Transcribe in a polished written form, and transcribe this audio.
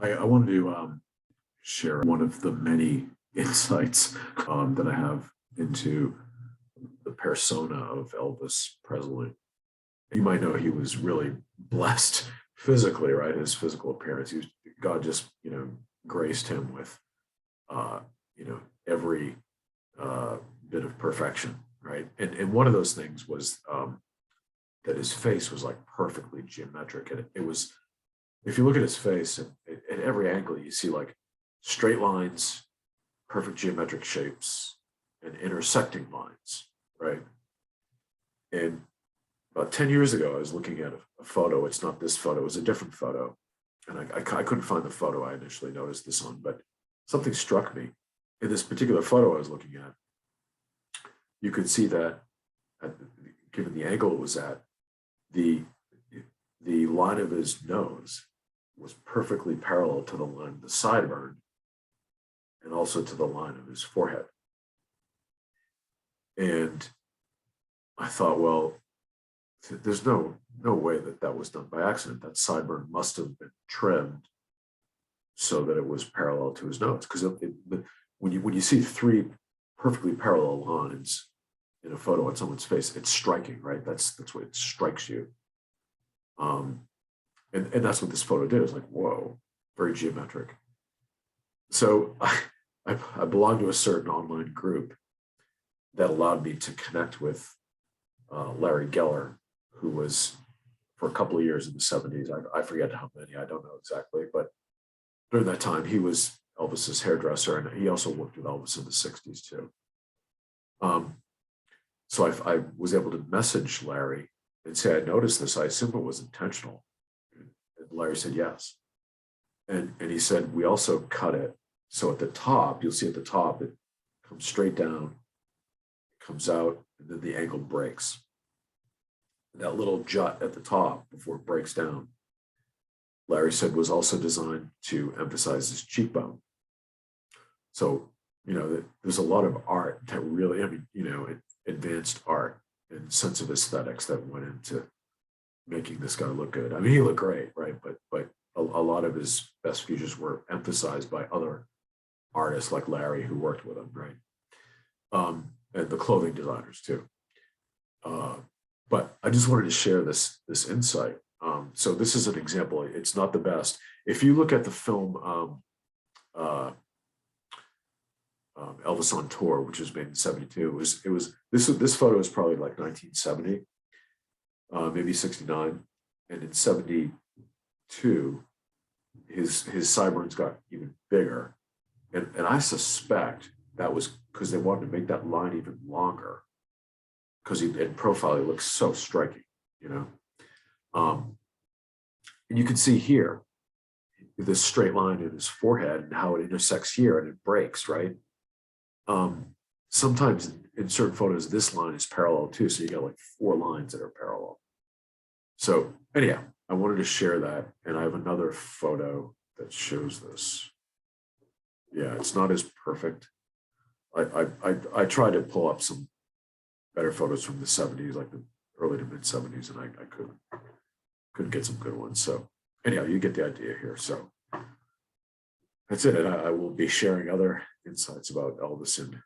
I wanted to share one of the many insights that I have into the persona of Elvis Presley. You might know he was really blessed physically, right? His physical appearance. God just, graced him with, uh, every bit of perfection, right? And one of those things was that his face was like perfectly geometric. And it was, if you look at his face at every angle, you see like straight lines, perfect geometric shapes, and intersecting lines, right? And about 10 years ago, I was looking at a photo. It's not this photo, it was a different photo. And I couldn't find the photo I initially noticed this on, but something struck me. In this particular photo I was looking at, you could see that, given the angle it was at, the line of his nose was perfectly parallel to the line of the sideburn and also to the line of his forehead. And I thought, well, there's no way that was done by accident. That sideburn must have been trimmed so that it was parallel to his nose. Because when you see three perfectly parallel lines in a photo on someone's face, it's striking, right? That's what it strikes you. And that's what this photo did. It's like, whoa, very geometric. So I belong to a certain online group that allowed me to connect with Larry Geller, who was for a couple of years in the 70s. I forget how many, I don't know exactly, but during that time, he was Elvis's hairdresser, and he also worked with Elvis in the 60s too. So I was able to message Larry and say, I noticed this, I assume it was intentional. And Larry said, yes. And he said, we also cut it. So at the top, you'll see at the top, it comes straight down, comes out, and then the angle breaks. That little jut at the top before it breaks down, Larry said, was also designed to emphasize his cheekbone. So, there's a lot of art that really, advanced art and sense of aesthetics that went into making this guy look good. I mean, he looked great, right? But a lot of his best features were emphasized by other artists like Larry who worked with him, right? And the clothing designers too. But I just wanted to share this insight. So this is an example. It's not the best. If you look at the film Elvis on Tour, which was made in '72, this photo is probably like 1970, maybe 69, and in '72, his sideburns got even bigger, and I suspect that was because they wanted to make that line even longer, because in profile he looks so striking, and you can see here this straight line in his forehead and how it intersects here and it breaks, right? Sometimes in certain photos this line is parallel too, so you got like 4 lines that are parallel. So anyhow, I wanted to share that, and I have another photo that shows this. Yeah, it's not as perfect. I tried to pull up some better photos from the 70s, like the early to mid 70s, and I couldn't get some good ones. So anyhow, you get the idea here. So that's it. And I will be sharing other insights about Elvis in